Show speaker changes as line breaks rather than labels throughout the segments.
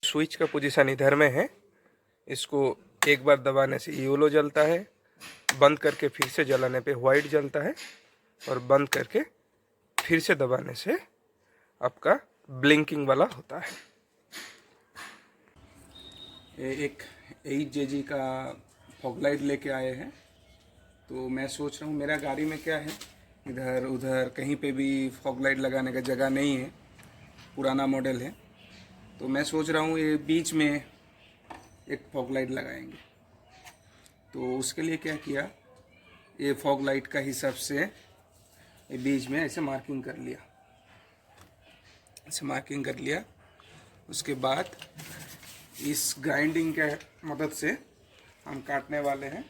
Switch का position इधर में है। इसको एक बार दबाने से येलो जलता है, बंद करके फिर से जलाने पे वाइट जलता है, और बंद करके फिर से दबाने से आपका ब्लिंकिंग वाला होता है।
ये एक 8 JG का फॉग लाइट लेके आए हैं। तो मैं सोच रहा हूँ, मेरा गाड़ी में क्या है, इधर उधर कहीं पे भी फॉग लाइट लगाने का जगह नहीं है, पुराना मॉडल है। तो मैं सोच रहा हूँ ये बीच में एक फॉग लाइट लगाएंगे। तो उसके लिए क्या किया, ये फॉग लाइट का हिसाब से ये बीच में ऐसे मार्किंग कर लिया, ऐसे मार्किंग कर लिया। उसके बाद इस ग्राइंडिंग के मदद से हम काटने वाले हैं।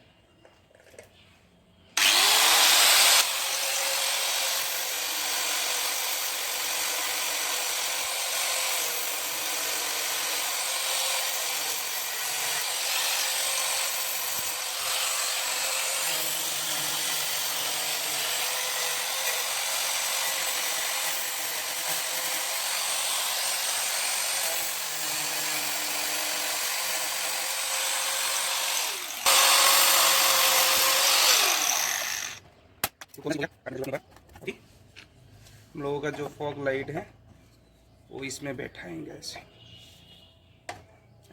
अभी हम लोगों का जो फॉग लाइट है वो इसमें बैठाएंगे, ऐसे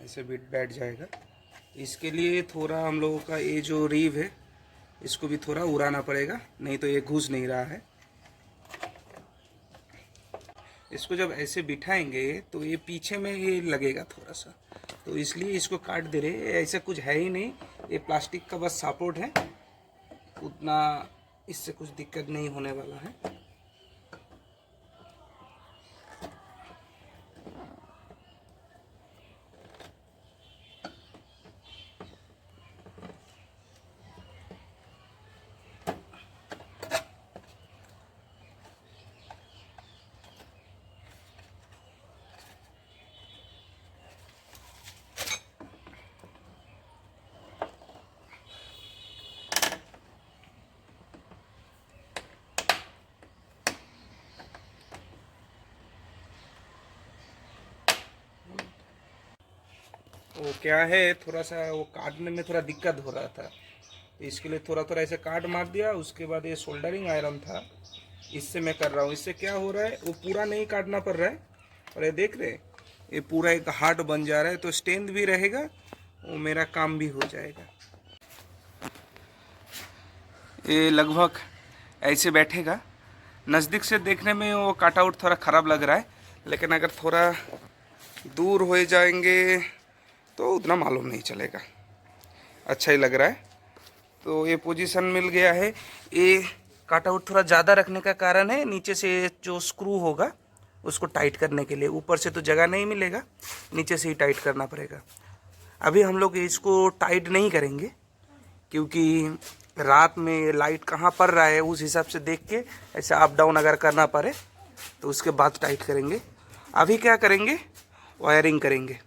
ऐसे बिट बैठ जाएगा। इसके लिए थोड़ा हम लोगों का ये जो रीव है इसको भी थोड़ा उड़ाना पड़ेगा, नहीं तो ये घुस नहीं रहा है। इसको जब ऐसे बिठाएंगे तो ये पीछे में ये लगेगा थोड़ा सा, तो इसलिए इसको काट दे रहे। ऐसा कुछ है ही नहीं, ये प्लास्टिक का बस सपोर्ट है, उतना इससे कुछ दिक्कत नहीं होने वाला है। वो क्या है, थोड़ा सा वो काटने में थोड़ा दिक्कत हो रहा था, तो इसके लिए थोड़ा थोड़ा ऐसे काट मार दिया। उसके बाद ये सोल्डरिंग आयरन था, इससे मैं कर रहा हूँ। इससे क्या हो रहा है, वो पूरा नहीं काटना पड़ रहा है, और ये देख रहे ये पूरा एक हार्ड बन जा रहा है, तो स्ट्रेंथ भी रहेगा, वो मेरा काम भी हो जाएगा। ये लगभग ऐसे बैठेगा। नज़दीक से देखने में वो काट आउट थोड़ा ख़राब लग रहा है, लेकिन अगर थोड़ा दूर हो जाएंगे तो उतना मालूम नहीं चलेगा, अच्छा ही लग रहा है। तो ये पोजीशन मिल गया है। ये काट आउट थोड़ा ज़्यादा रखने का कारण है, नीचे से जो स्क्रू होगा उसको टाइट करने के लिए, ऊपर से तो जगह नहीं मिलेगा, नीचे से ही टाइट करना पड़ेगा। अभी हम लोग इसको टाइट नहीं करेंगे, क्योंकि रात में लाइट कहाँ पड़ रहा है उस हिसाब से देख के ऐसे अप डाउन अगर करना पड़े तो उसके बाद टाइट करेंगे। अभी क्या करेंगे, वायरिंग करेंगे।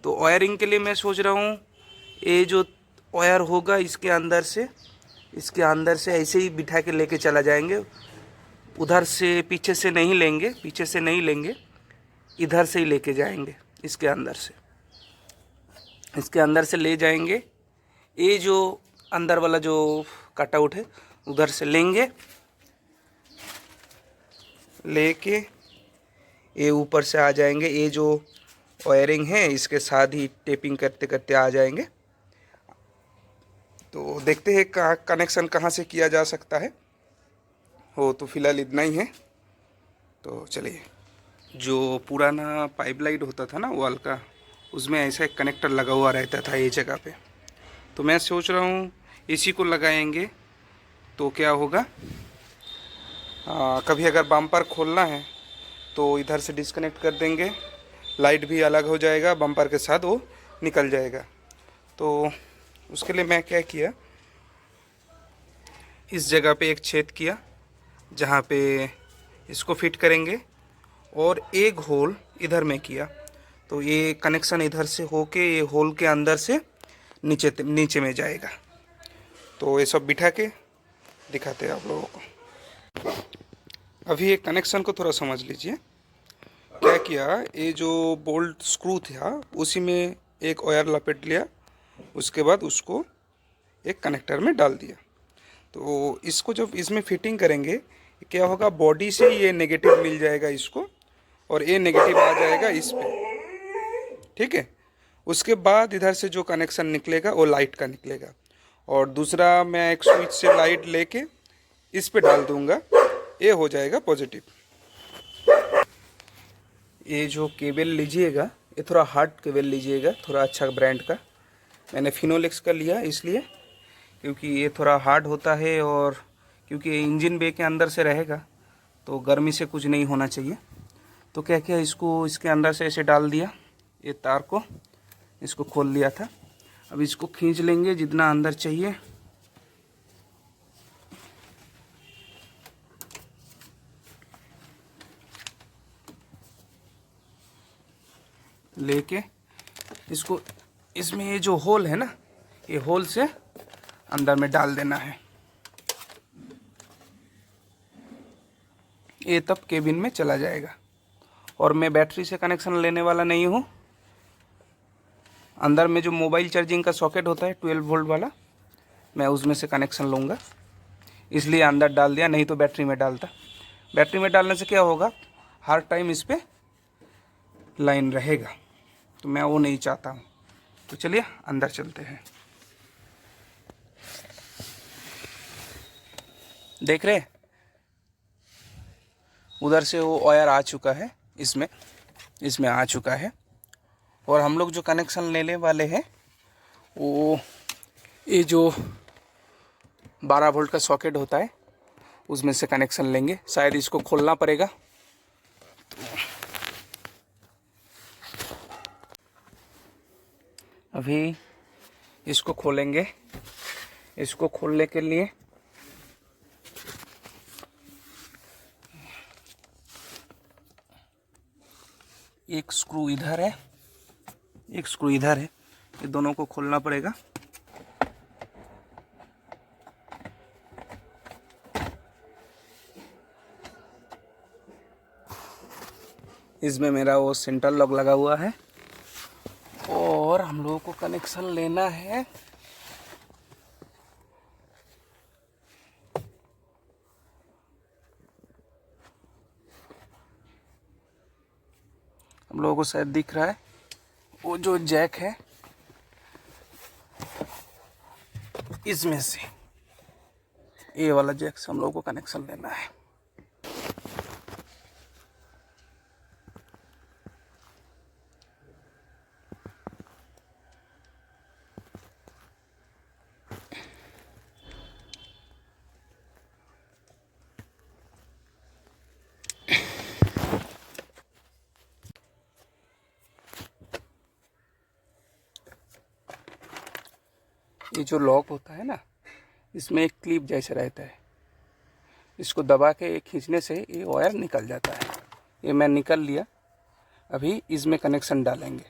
तो वायरिंग के लिए मैं सोच रहा हूँ, ये जो वायर होगा इसके अंदर से ऐसे ही बिठा के लेके चला जाएंगे। उधर से पीछे से नहीं लेंगे, इधर से ही लेके जाएंगे। इसके अंदर से ले जाएंगे। ये जो अंदर वाला जो कटआउट है उधर से लेके ये ऊपर से आ जाएंगे। ये जो वायरिंग है इसके साथ ही टेपिंग करते करते आ जाएंगे। तो देखते हैं कनेक्शन कहाँ से किया जा सकता है। हो तो फिलहाल इतना ही है। तो चलिए, जो पुराना पाइप लाइट होता था ना वॉल का, उसमें ऐसा एक कनेक्टर लगा हुआ रहता था ये जगह पे। तो मैं सोच रहा हूँ इसी को लगाएंगे तो क्या होगा, कभी अगर बम्पर खोलना है तो इधर से डिस्कनेक्ट कर देंगे, लाइट भी अलग हो जाएगा, बम्पर के साथ वो निकल जाएगा। तो उसके लिए मैं क्या किया, इस जगह पे एक छेद किया जहाँ पे इसको फिट करेंगे, और एक होल इधर में किया। तो ये कनेक्शन इधर से होके ये होल के अंदर से नीचे में जाएगा। तो ये सब बिठा के दिखाते हैं आप लोगों को। अभी ये कनेक्शन को थोड़ा समझ लीजिए। क्या किया, ये जो बोल्ट स्क्रू था उसी में एक वायर लपेट लिया, उसके बाद उसको एक कनेक्टर में डाल दिया। तो इसको जब इसमें फिटिंग करेंगे क्या होगा, बॉडी से ये नेगेटिव मिल जाएगा इसको और ये नेगेटिव आ जाएगा इस पे, ठीक है। उसके बाद इधर से जो कनेक्शन निकलेगा वो लाइट का निकलेगा और दूसरा मैं एक स्विच से लाइट लेके इस पे डाल दूंगा, ये हो जाएगा पॉजिटिव। ये जो केबल लीजिएगा ये थोड़ा हार्ड केबल लीजिएगा, थोड़ा अच्छा ब्रांड का। मैंने फिनोलेक्स का लिया इसलिए क्योंकि ये थोड़ा हार्ड होता है और क्योंकि इंजन बे के अंदर से रहेगा तो गर्मी से कुछ नहीं होना चाहिए। तो क्या किया, इसको इसके अंदर से ऐसे डाल दिया, ये तार को इसको खोल लिया था। अब इसको खींच लेंगे जितना अंदर चाहिए। लेके इसको इसमें ये जो होल है ना, ये होल से अंदर में डाल देना है। ये तब केबिन में चला जाएगा और मैं बैटरी से कनेक्शन लेने वाला नहीं हूँ। अंदर में जो मोबाइल चार्जिंग का सॉकेट होता है 12 वोल्ट वाला, मैं उसमें से कनेक्शन लूँगा, इसलिए अंदर डाल दिया, नहीं तो बैटरी में डालता। बैटरी में डालने से क्या होगा, हर टाइम इस पर लाइन रहेगा, तो मैं वो नहीं चाहता हूँ। तो चलिए अंदर चलते हैं। देख रहे उधर से वो वायर आ चुका है, इसमें आ चुका है और हम लोग जो कनेक्शन लेने वाले हैं वो ये जो 12 वोल्ट का सॉकेट होता है उसमें से कनेक्शन लेंगे। शायद इसको खोलना पड़ेगा। अभी इसको खोलेंगे। इसको खोलने के लिए एक स्क्रू इधर है, एक स्क्रू इधर है, ये दोनों को खोलना पड़ेगा। इसमें मेरा वो सेंटर लॉक लगा हुआ है और हम लोगों को कनेक्शन लेना है। हम लोगों को शायद दिख रहा है वो जो जैक है, इसमें से ये वाला जैक से हम लोगों को कनेक्शन लेना है। ये जो लॉक होता है ना, इसमें एक क्लिप जैसे रहता है, इसको दबा के खींचने से ये वायर निकल जाता है। ये मैं निकल लिया। अभी इसमें कनेक्शन डालेंगे,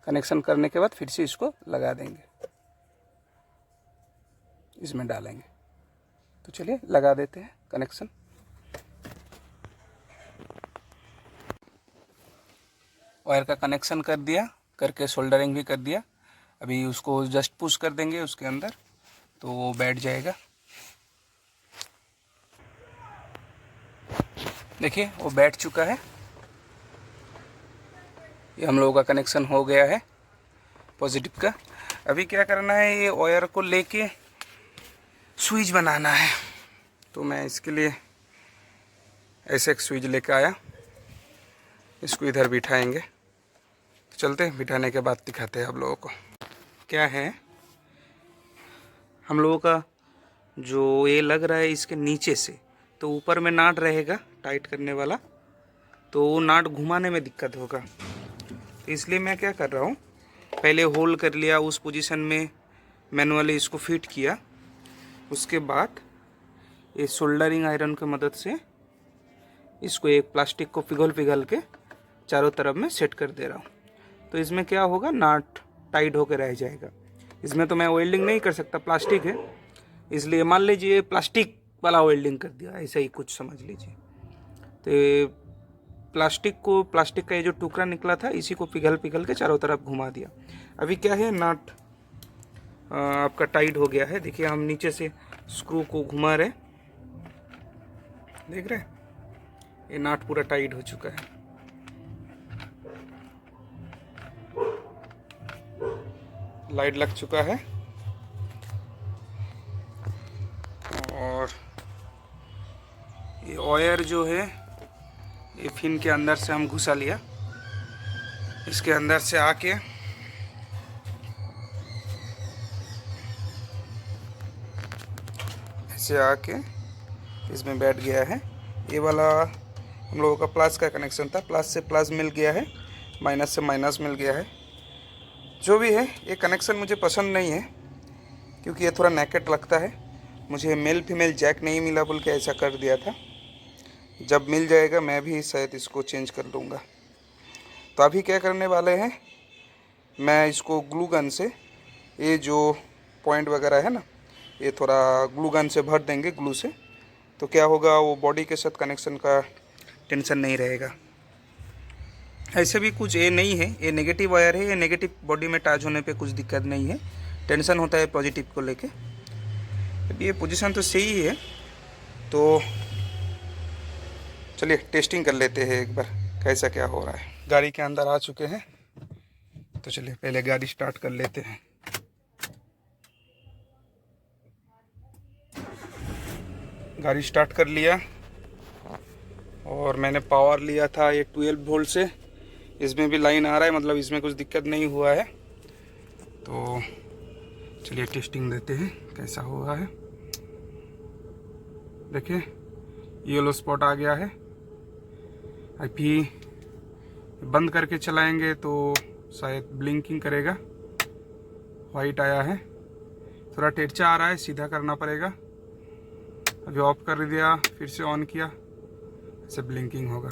कनेक्शन करने के बाद फिर से इसको लगा देंगे, इसमें डालेंगे। तो चलिए लगा देते हैं कनेक्शन। वायर का कनेक्शन कर दिया, करके सोल्डरिंग भी कर दिया। अभी उसको जस्ट पुश कर देंगे उसके अंदर तो वो बैठ जाएगा। देखिए वो बैठ चुका है। ये हम लोगों का कनेक्शन हो गया है पॉजिटिव का। अभी क्या करना है, ये वायर को लेके स्विच बनाना है। तो मैं इसके लिए ऐसे एक स्विच लेके आया, इसको इधर बिठाएंगे। चलते हैं, बिठाने के बाद दिखाते हैं आप लोगों को क्या है। हम लोगों का जो ये लग रहा है इसके नीचे से, तो ऊपर में नाट रहेगा टाइट करने वाला, तो वो नाट घुमाने में दिक्कत होगा। तो इसलिए मैं क्या कर रहा हूँ, पहले होल कर लिया, उस पोजीशन में मैनुअली इसको फिट किया। उसके बाद ये सोल्डरिंग आयरन की मदद से इसको एक प्लास्टिक को पिघल के चारों तरफ में सेट कर दे रहा हूँ। तो इसमें क्या होगा, नाट टाइट होकर रह जाएगा। इसमें तो मैं वेल्डिंग नहीं कर सकता, प्लास्टिक है, इसलिए मान लीजिए प्लास्टिक वाला वेल्डिंग कर दिया, ऐसा ही कुछ समझ लीजिए। तो प्लास्टिक का ये जो टुकड़ा निकला था इसी को पिघल के चारों तरफ घुमा दिया। अभी क्या है, नट आपका टाइट हो गया है। देखिए हम नीचे से स्क्रू को घुमा रहे, देख रहे हैं, ये नट पूरा टाइट हो चुका है। लाइट लग चुका है और ये वायर जो है ये फिन के अंदर से हम घुसा लिया। इसके अंदर से आके ऐसे आके इसमें बैठ गया है। ये वाला हम लोगों का प्लस का कनेक्शन था, प्लस से प्लस मिल गया है, माइनस से माइनस मिल गया है। जो भी है ये कनेक्शन मुझे पसंद नहीं है क्योंकि ये थोड़ा नेकेट लगता है। मुझे मेल फीमेल जैक नहीं मिला बोल के ऐसा कर दिया था। जब मिल जाएगा मैं भी शायद इसको चेंज कर लूँगा। तो अभी क्या करने वाले हैं, मैं इसको ग्लू गन से ये जो पॉइंट वगैरह है ना, ये थोड़ा ग्लू गन से भर देंगे ग्लू से। तो क्या होगा, वो बॉडी के साथ कनेक्शन का टेंशन नहीं रहेगा। ऐसे भी कुछ ये नहीं है, ये नेगेटिव वायर है, ये नेगेटिव बॉडी में टच होने पे कुछ दिक्कत नहीं है। टेंशन होता है पॉजिटिव को लेके। ये पोजीशन तो सही है, तो चलिए टेस्टिंग कर लेते हैं एक बार कैसा क्या हो रहा है। गाड़ी के अंदर आ चुके हैं, तो चलिए पहले गाड़ी स्टार्ट कर लेते हैं। गाड़ी स्टार्ट कर लिया और मैंने पावर लिया था ये 12 वोल्ट से। इसमें भी लाइन आ रहा है, मतलब इसमें कुछ दिक्कत नहीं हुआ है। तो चलिए टेस्टिंग देते हैं कैसा हुआ है। देखिए येलो स्पॉट आ गया है। अभी बंद करके चलाएंगे तो शायद ब्लिंकिंग करेगा। वाइट आया है, थोड़ा टेढ़ा आ रहा है, सीधा करना पड़ेगा। अभी ऑफ कर दिया, फिर से ऑन किया, ऐसे ब्लिंकिंग होगा।